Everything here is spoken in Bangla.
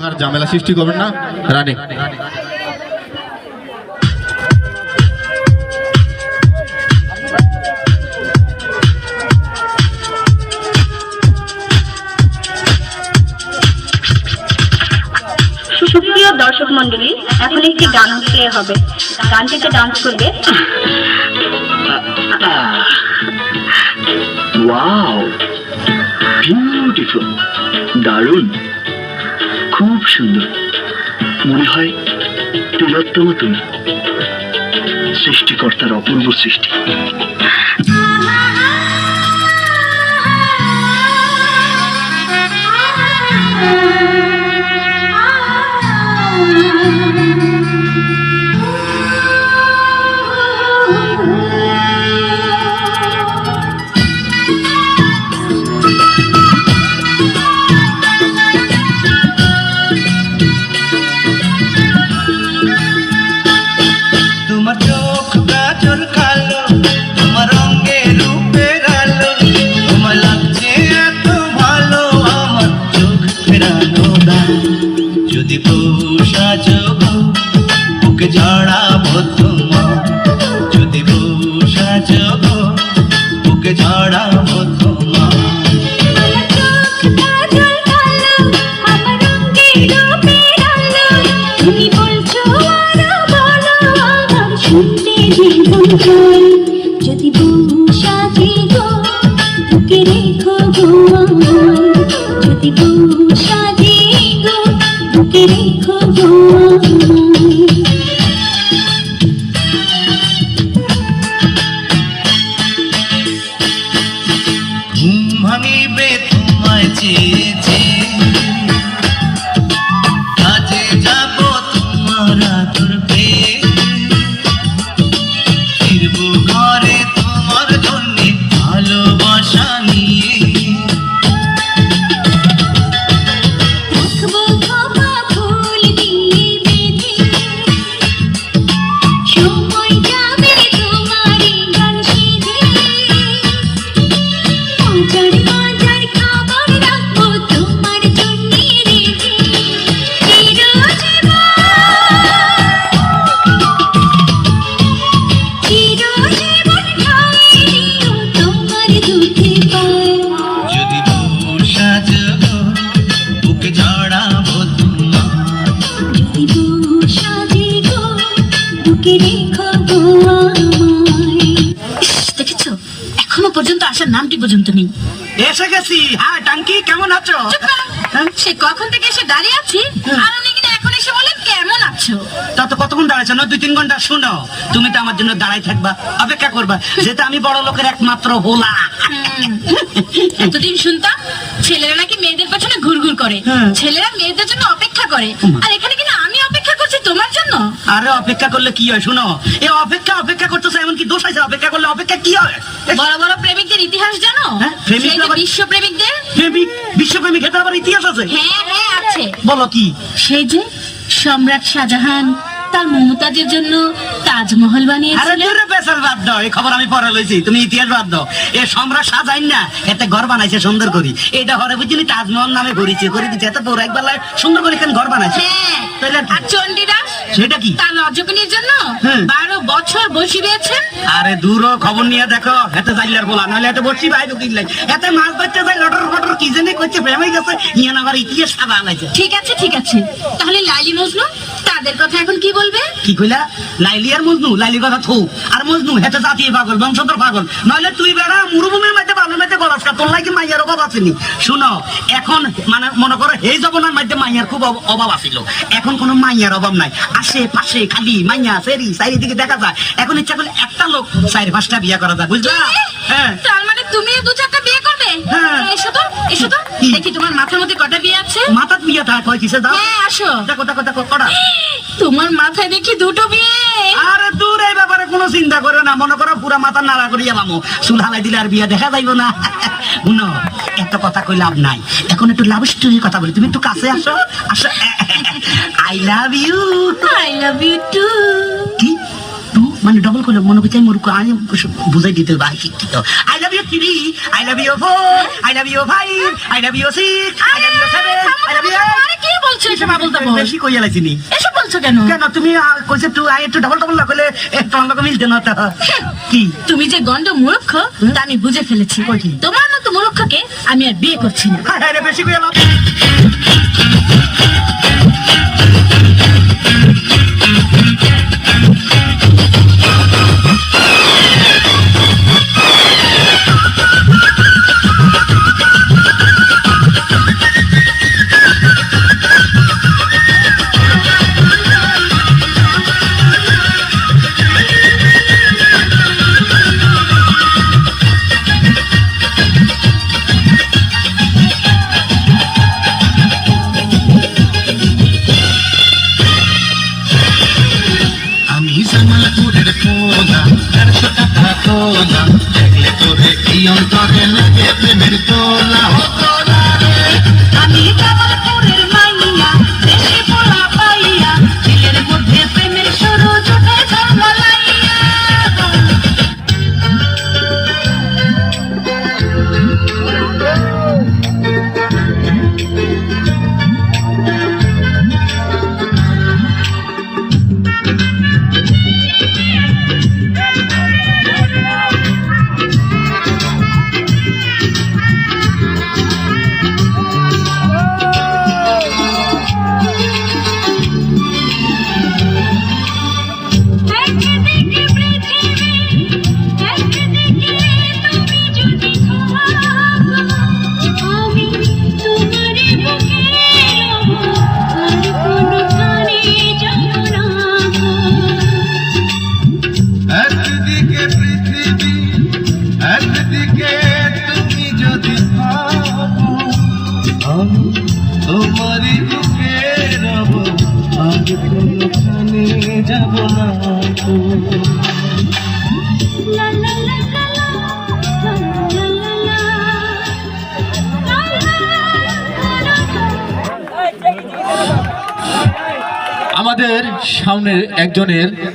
আর ঝামেলা সৃষ্টি করবেন না। রানিং সুপ্রিয় দর্শক মন্ডলী, এখন একটি গান প্লে হবে। গানটিতে ডান্স করবে। ওয়াও, বিউটিফুল, দারুণ, খুব সুন্দর। মনে হয় তিলোত্তমা তুমি, সৃষ্টিকর্তার অপূর্ব সৃষ্টি। তোমার চোখ গাজর কালো, তোমার রঙে রূপের আলো, তোমার লাগছে এত ভালো আমার চোখ ফেরানো দাও। যদি পোষা যোগ বুকে জড়াবো তোমার, যদি পোষা যোগ বুকে জড়াবো তোমার। তুমি বলছো আরো বলো আমার শুনতে জীবন চাই। যদি বউ সাজিগো বুকে রেখো গো আমায়, যদি বউ সাজিগো বুকে রেখো গো আমায়। ঘুম ভাঙিবে তোমায় চেয়েছে, কাজে যাব তোমার আদর পেয়ে, ফিরবো ঘরে তোমার জন্যে ভালোবাসা নিয়ে। রাখবো খোপা ফুল দিয়ে বেঁধে, সময় যাবে তোমারই গান সেধে। মজার মজার খাবার রাখবো তোমার জন্যে রেখে। চিরজীবন ঠাঁই দিও তোমার দুধে পায়। যদি বর্ষা যোগ বুকে জড়াবো তোমার, যদি বউ সাজিগো বুকে রেখো গো আমায়। দেখেছো, এখনো পর্যন্ত আসার নামটি পর্যন্ত নেই। এসে গেছি। হ্যাঁ টাঙ্কি, কেমন আছো? সে কখন থেকে এসে দাঁড়িয়ে আছি, আর উনি কিনা এখন এসে বলেন কেমন আছো। তা তো কতক্ষণ দাঁড়াইছো না? 2-3 ঘন্টা। শুনো, তুমি তো আমার জন্য দাঁড়াই থাকবা, অপেক্ষা করবা, যেটা আমি বড় লোকের একমাত্র হোলা। এতদিন শুনতাম ছেলেরা নাকি মেয়েদের পেছনে ঘুরঘুর করে, ছেলেরা মেয়েদের জন্য অপেক্ষা করে, আর এখানে কিনা আমি অপেক্ষা করছি তোমার জন্য। আরে অপেক্ষা করলে কি হয়? শুনো, এ অপেক্ষা করতেছে, এমন কি দোষ আছে? অপেক্ষা করলে অপেক্ষা কি হয়? বড় বড় প্রেমিকদের ইতিহাস জানো? হ্যাঁ, প্রেমিক সেই যে আবার- বিশ্ব প্রেমিকদের। প্রেমিক, বিশ্বপ্রেমিক, এটা আবার ইতিহাস আছে? হ্যাঁ হ্যাঁ আছে। বলো কি? সেই যে সম্রাট শাহজাহান তার মমতাজের জন্য তাজমহল আরে বানিয়েছিলেন। দূরে পেছাল বাদ দাও, এই খবর আমি পরে লইছি, তুমি ইতিহাস বাদ দাও। এ সম্রাট সাজাইন না, এতে ঘর বানাইছে সুন্দর করি। এটা হরে বুঝলি তাজমহল নামে ঘুরিছে, করে দিচ্ছে এত বড় একবার সুন্দর করে এখানে ঘর বানাইছে। হ্যাঁ, তাহলে আর চণ্ডীদাস সেটা কি? তার রজকিনীর জন্য হ্যাঁ। 12 বছর বসি দিয়েছেন। আরে দূরও খবর নিয়ে দেখো, এতে জাইলার বলা, নাহলে এত বসি ভাই ঢুকিলাই, এতে মাছ ধরতে যাই লটর ফটর কি জানি করছে, প্রেমে গেছে, ইয়ান আবার ইতিহাস সাজা আনাইছে। ঠিক আছে, তাহলে লাইলি মজনু তাদের কথা এখন কি বলবে? কি কইলা? লাইলি আর মজনু? লাইলির কথা থু, আর মজনু হেতে জাতীয় পাগল, বংশধর পাগল। নইলে তুই বেড়া মরুভূমির মধ্যে বালুর মধ্যে গলাসকা, তোর লাগি মাইয়ার অভাব আসেনি। শুনো, এখন মানে মনে করো এই জবনার মধ্যে মাইয়ার খুব অভাব আছিল, এখন কোনো মাইয়ার অভাব নাই। আশেপাশে খালি মাইয়া সেরি চারিদিকে দেখা যায়। এখন ইচ্ছা করলে একটা লোক 4-5টা বিয়ে করা যায়, বুঝলা? হ্যাঁ। তার মানে তুমি 2-4টা বিয়ে করবে? হ্যাঁ। এসো তো কি? দেখি তোমার মাথার মধ্যে কটা বিয়ে আছে। মাথার বিয়ে থাক হয় কিসে দাও? হ্যাঁ আসো। দেখো কটা। তোমার মাথায় দেখি 2টো বিয়ে। আরে দূর, এই ব্যাপারে কোনো চিন্তা করে না, মনে করো পুরা মাথা নাড়া করিয়া লামো, চুল হালাই দিলে আর বিয়ে দেখা যাইব না। শুনো, এত কথা কই লাভ নাই, এখন একটু লাভ স্টোরির কথা বলি, তুমি একটু কাছে আসো। I love you. I love you too. কি টু মানে ডবল করলে মনে করছে আমি আমি বুঝাই দিতে ভাই শিক্ষিত। I love you 3, I love you 4, I love you 5, I love you 6, I love you 7, I love you 8। বলছো এসব আবল তাবল? বেশি কইয়া লাইছিনি। এসব বলছো কেন? কেন তুমি কইছে একটু ডাবল ডাবল না কইলে তোমার লোক মিলতে না তা কি? তুমি যে গন্ড মূর্খ তা আমি বুঝে ফেলেছি। তোমার মতো মূর্খকে আমি আর বিয়ে করছি না। হ্যাঁ রে বেশি কইয়া লাও। আমি জামালপুরের পোলা 150 টাকা তোলা দেখলে তোরে কি অন্তরে লাগে প্রেমের তোলা আমি জামালপুরের মাইয়া, দেশে পোলা পাইয়া, দিলের মধ্যে প্রেমের শুরু জুটে ঝলমলাইয়া। একদিকে পৃথিবী, একদিকে তুমি যদি থাকো, আমি তোমারই বুকে রব, আর কোনোখানে যাব না গো। একদিকে পৃথিবী একদিকে তুমি যদি থাকো আমি তোমারই বুকে রব আর কোনোখানে যাব না গো। লা লা লা লা লা, লা লা লা লা, লা লা লা লা। আমাদের সামনের একজনের